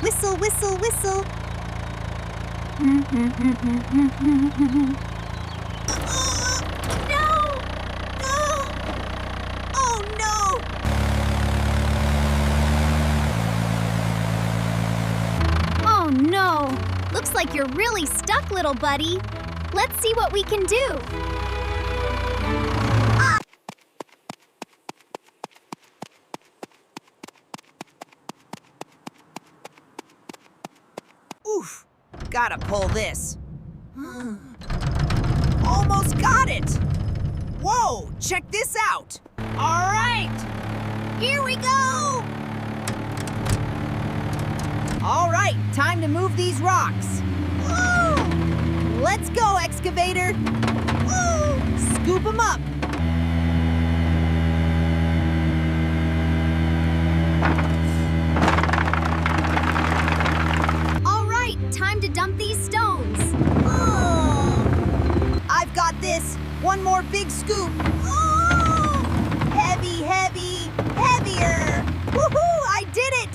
Whistle, whistle, whistle. No! No! Oh no! Oh no! Looks like you're really stuck, little buddy. Let's see what we can do. Oof! Gotta pull this. Almost got it! Whoa! Check this out! All right! Here we go! All right, time to move these rocks. Woo! Let's go, Excavator! Woo! Scoop them up! All right, time to dump these stones. I've got this! One more big scoop! Heavy, heavy, heavier! Woohoo! I did it!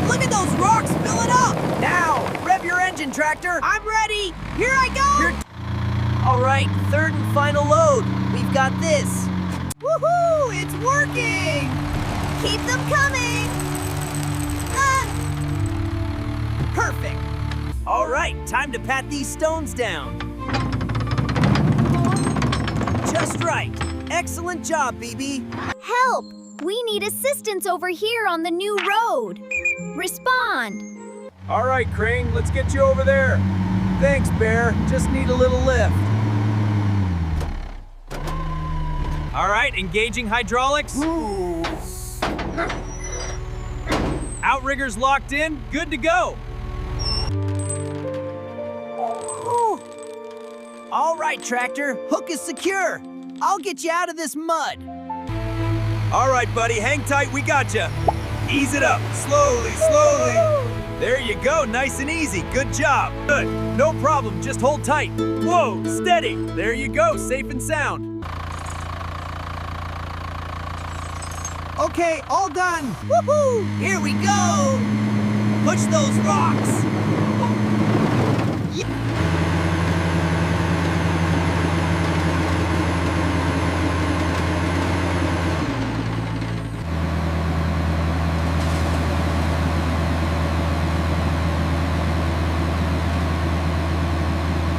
Look at those rocks filling up! Now, rev your engine, tractor! I'm ready! Here I go! All right, third and final load. We've got this. Woohoo! It's working! Keep them coming! Perfect! All right, time to pat these stones down. Just right. Excellent job, Bibi. Help! We need assistance over here on the new road. Respond! All right, Crane, let's get you over there. Thanks, Bear. Just need a little lift. All right, engaging hydraulics. Outriggers locked in, good to go. All right, tractor. Hook is secure. I'll get you out of this mud. All right, buddy, hang tight, we got you. Ease it up, slowly, slowly. There you go, nice and easy, good job. Good, no problem, just hold tight. Whoa, steady. There you go, safe and sound. Okay, all done. Woohoo! Here we go. Push those rocks.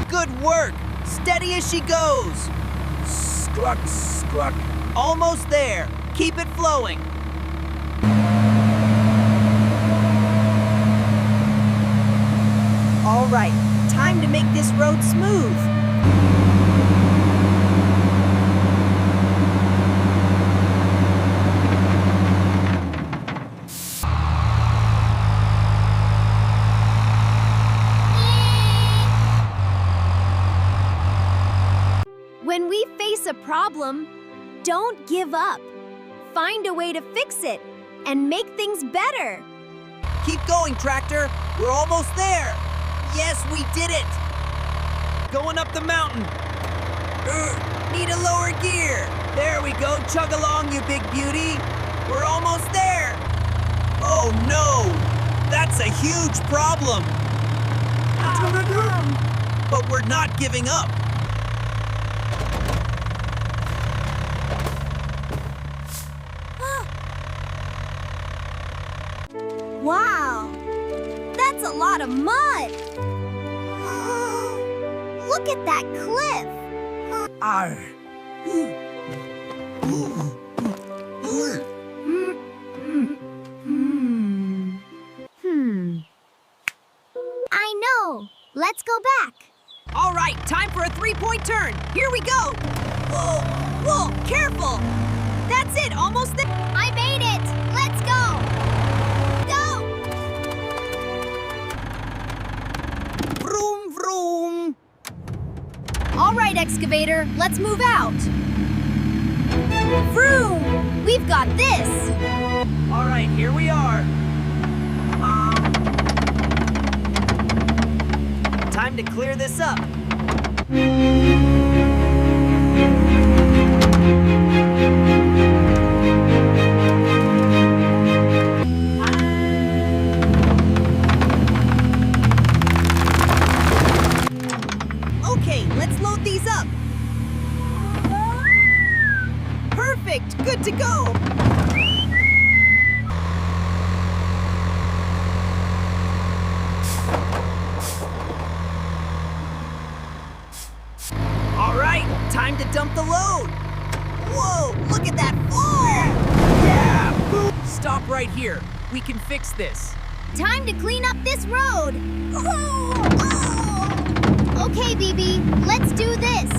Good work. Steady as she goes. Struck, struck. Almost there. Keep it flowing. All right, time to make this road smooth. When we face a problem, don't give up. Find a way to fix it and make things better. Keep going, tractor. We're almost there. Yes, we did it. Going up the mountain. Need a lower gear. There we go. Chug along, you big beauty. We're almost there. Oh no, that's a huge problem. But we're not giving up. Wow, that's a lot of mud. Look at that cliff. I know. Let's go back. All right, time for a three-point turn. Here we go. Whoa, whoa, careful. That's it, almost there. I made it. Let's go. Go. Vroom, vroom. All right, Excavator, let's move out. Vroom! We've got this. All right, here we are. clear this up. Okay, let's load these up. Perfect, good to go. All right, time to dump the load. Whoa, look at that fall! Yeah! Boom! Stop right here. We can fix this. Time to clean up this road. Okay, Bibi, let's do this.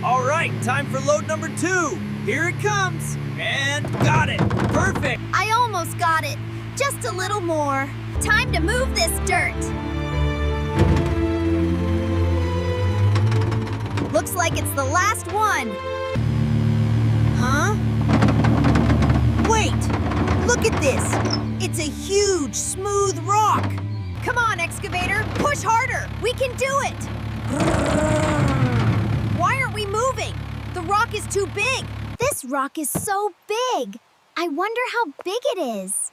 All right, time for load number 2. Here it comes. And got it. Perfect. I almost got it. Just a little more. Time to move this dirt. Looks like it's the last one. Huh? Wait, look at this. It's a huge, smooth rock. Come on, Excavator, push harder. We can do it. Why aren't we moving? The rock is too big. This rock is so big. I wonder how big it is.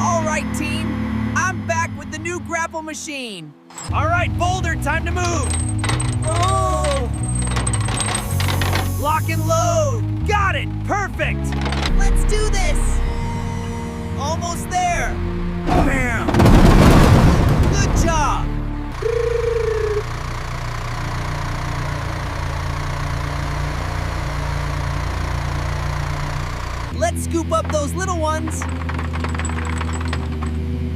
All right, team. I'm back with the new grapple machine. All right, Boulder, time to move. Oh! Lock and load. Got it. Perfect. Let's do this. Almost there. Bam. Good job. Let's scoop up those little ones.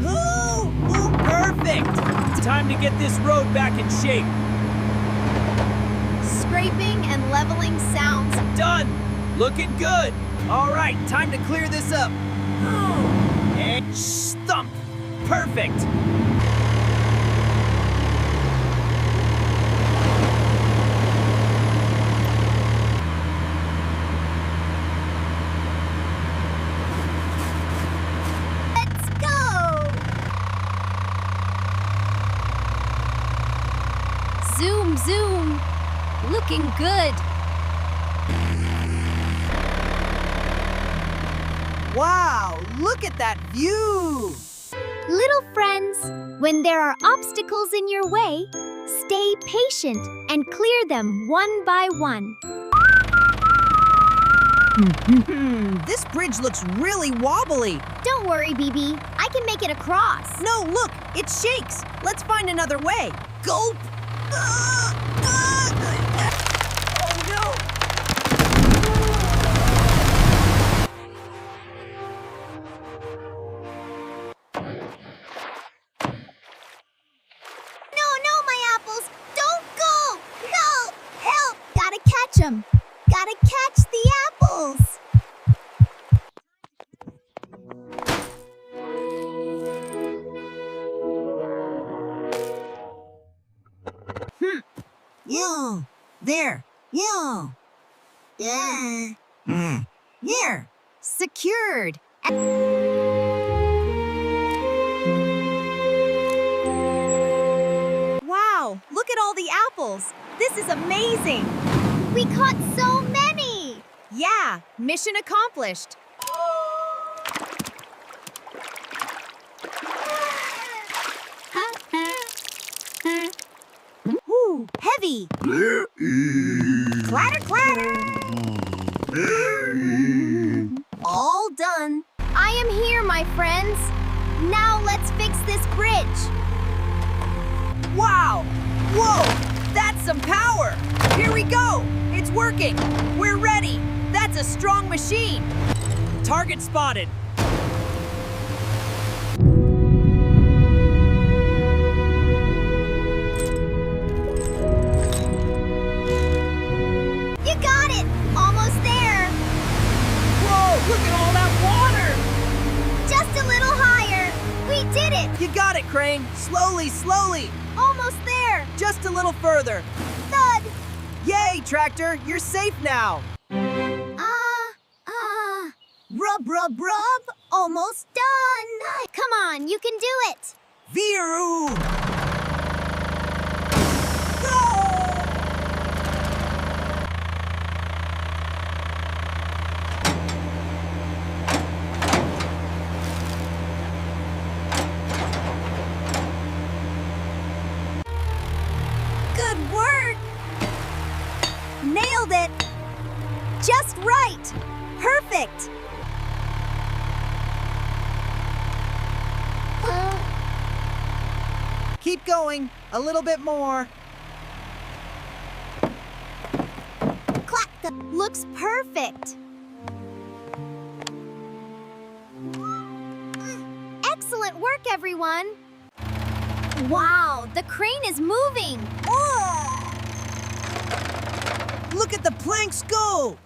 Ooh, perfect. Time to get this road back in shape. Scraping and leveling sounds. Done. Looking good. All right, time to clear this up. And stump. Perfect. Let's go! Zoom, zoom. Looking good. Wow, look at that view. Little friends, when there are obstacles in your way, stay patient and clear them one by one. This bridge looks really wobbly. Don't worry, Bibi. I can make it across. No, look, it shakes. Let's find another way. Gulp. Oh, no. No, my apples. Don't go. No, help. Gotta catch 'em. Gotta catch the apples. Yeah, there. Yeah. Here. Secured. Wow, look at all the apples. This is amazing. We caught so many. Yeah, mission accomplished. Ooh, heavy. Clatter, clatter. All done. I am here, my friends. Now let's fix this bridge. Wow! Whoa! That's some power! Here we go! It's working! We're ready! That's a strong machine! Target spotted. You got it! Almost there! Whoa! Look at all that water! Just a little higher! We did it! You got it, Crane! Slowly, slowly! Almost there! Just a little further! Thud! Yay, Tractor! You're safe now! Rub, rub, rub. Almost done. Come on, you can do it. Viru! Good work. Nailed it. Just right. Perfect. Keep going. A little bit more. Clack. Looks perfect. Excellent work, everyone. Wow, the crane is moving. Look at the planks go!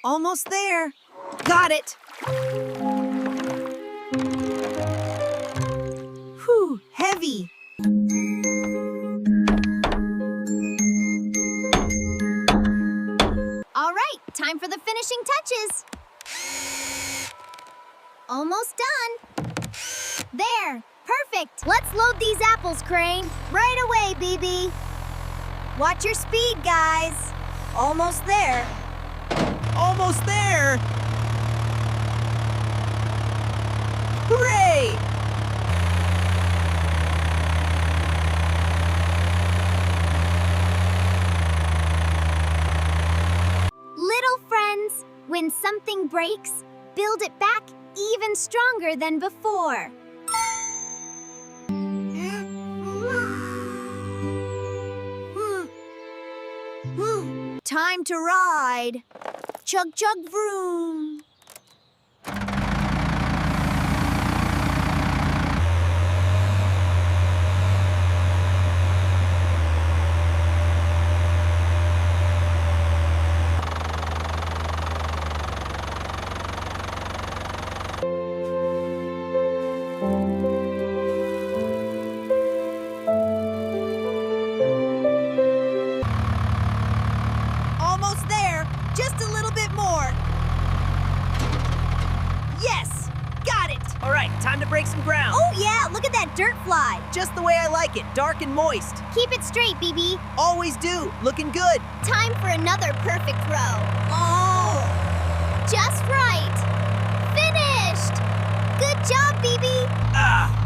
Almost there. Got it. Whew, heavy. All right, time for the finishing touches. Almost done. There, perfect. Let's load these apples, Crane. Right away, Bibi. Watch your speed, guys. Almost there. Almost there. Hooray! Little friends, when something breaks, build it back even stronger than before. Time to ride. Chug, chug, vroom. Almost there. Just a little bit more. Yes! Got it! All right, time to break some ground. Oh yeah, look at that dirt fly. Just the way I like it, dark and moist. Keep it straight, Bibi. Always do. Looking good. Time for another perfect throw. Oh! Just right. Finished! Good job, Bibi. Ah!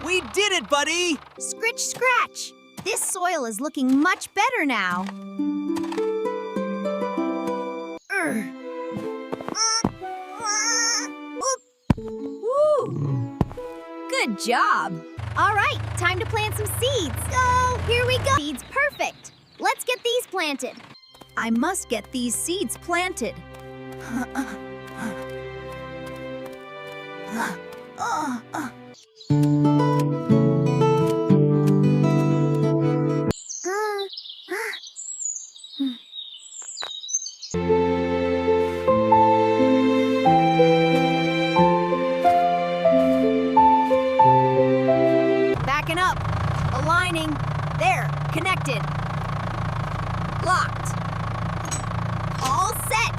We did it, buddy! Scritch, scratch. This soil is looking much better now. Woo! Good job. All right, time to plant some seeds. Go! Here we go. Seeds perfect. Let's get these planted. I must get these seeds planted. Backing up. Aligning. There. Connected. Locked. All set.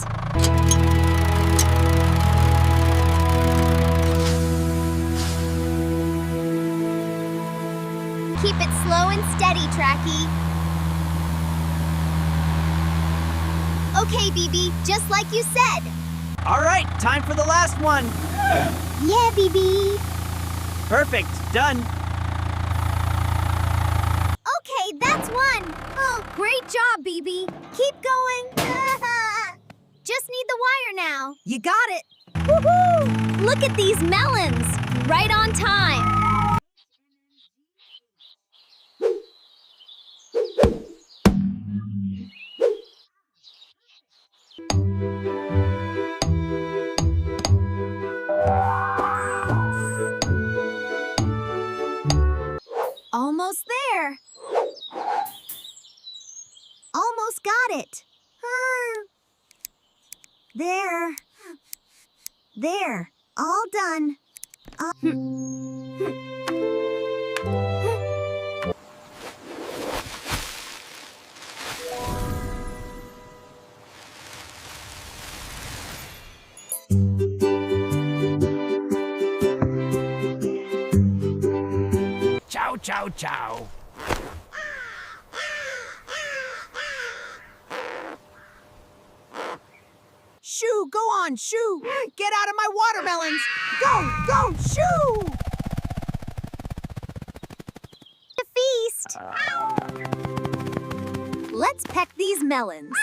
Keep it slow and steady, Tracky. Okay, Bibi, just like you said. All right, time for the last one. Yeah, Bibi. Perfect. Done. Okay, that's one. Oh, great job, Bibi. Keep going. Just need the wire now. You got it. Woohoo! Look at these melons. Right on time. Almost there. Almost got it. There. There. All done. Chow, chow, chow. Shoo, go on, shoo! Get out of my watermelons! Go, shoo! The feast. Let's peck these melons.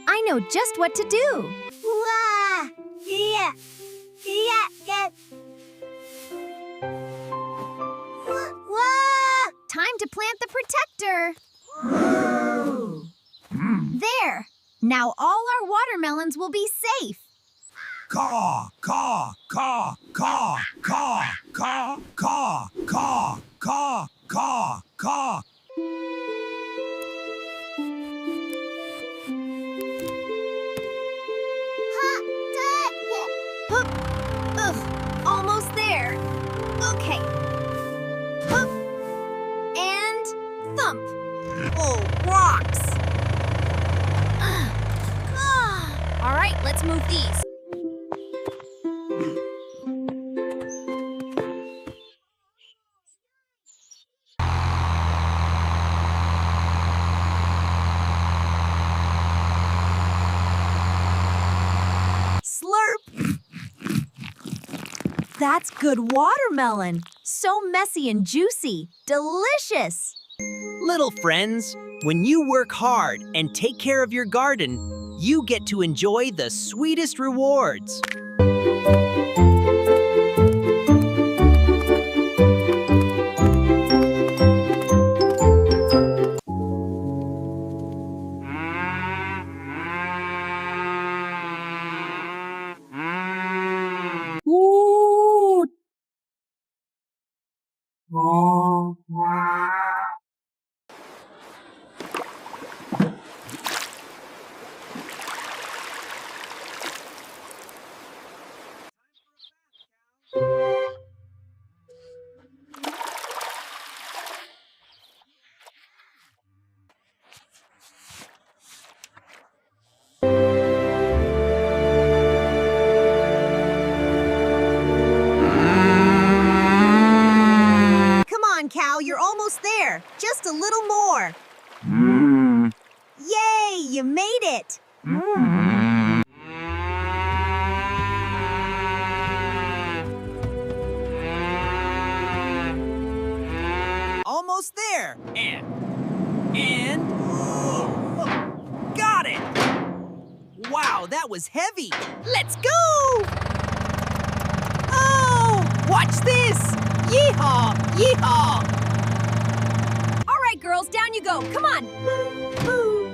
I know just what to do. Wah! Yeah. Wah! Time to plant the protector. There. Now all our watermelons will be safe. Caw, caw, caw, caw, caw, caw, caw, caw, caw, caw, caw. Ugh, almost there. Okay. Hup. And thump. Oh, rocks! All right, let's move these. Slurp! That's good watermelon. So messy and juicy. Delicious. Little friends, when you work hard and take care of your garden, you get to enjoy the sweetest rewards. Cow, you're almost there. Just a little more. Yay, you made it. Almost there. And got it. Wow, that was heavy. Let's go. Oh, watch this. Yeehaw! Yeehaw! All right, girls, down you go. Come on.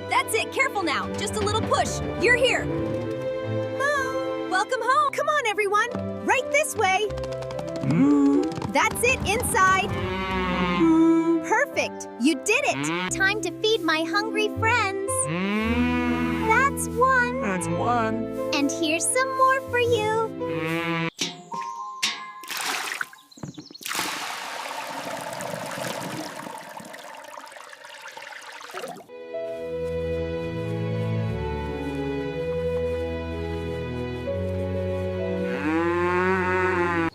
That's it. Careful now. Just a little push. You're here. Welcome home. Come on, everyone. Right this way. That's it. Inside. Perfect. You did it. Time to feed my hungry friends. That's one. That's one. And here's some more for you.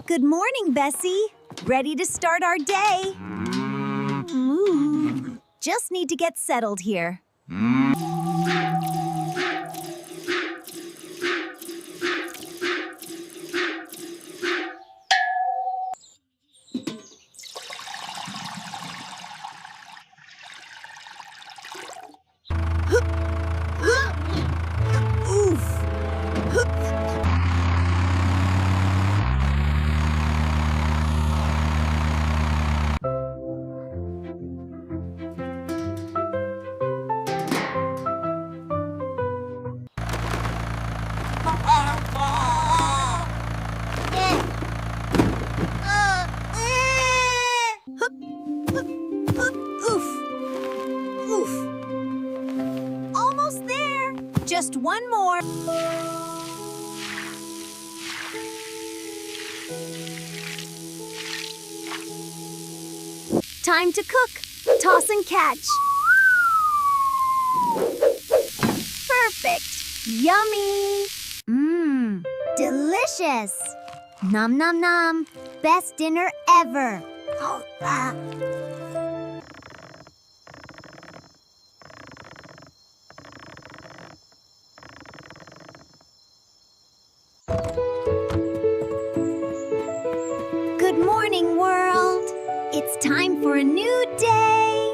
Good morning, Bessie. Ready to start our day? Ooh. Just need to get settled here. Just one more. Time to cook. Toss and catch. Perfect. Yummy. Mmm. Delicious. Nom nom nom. Best dinner ever. Oh, ah. Good morning, world. It's time for a new day.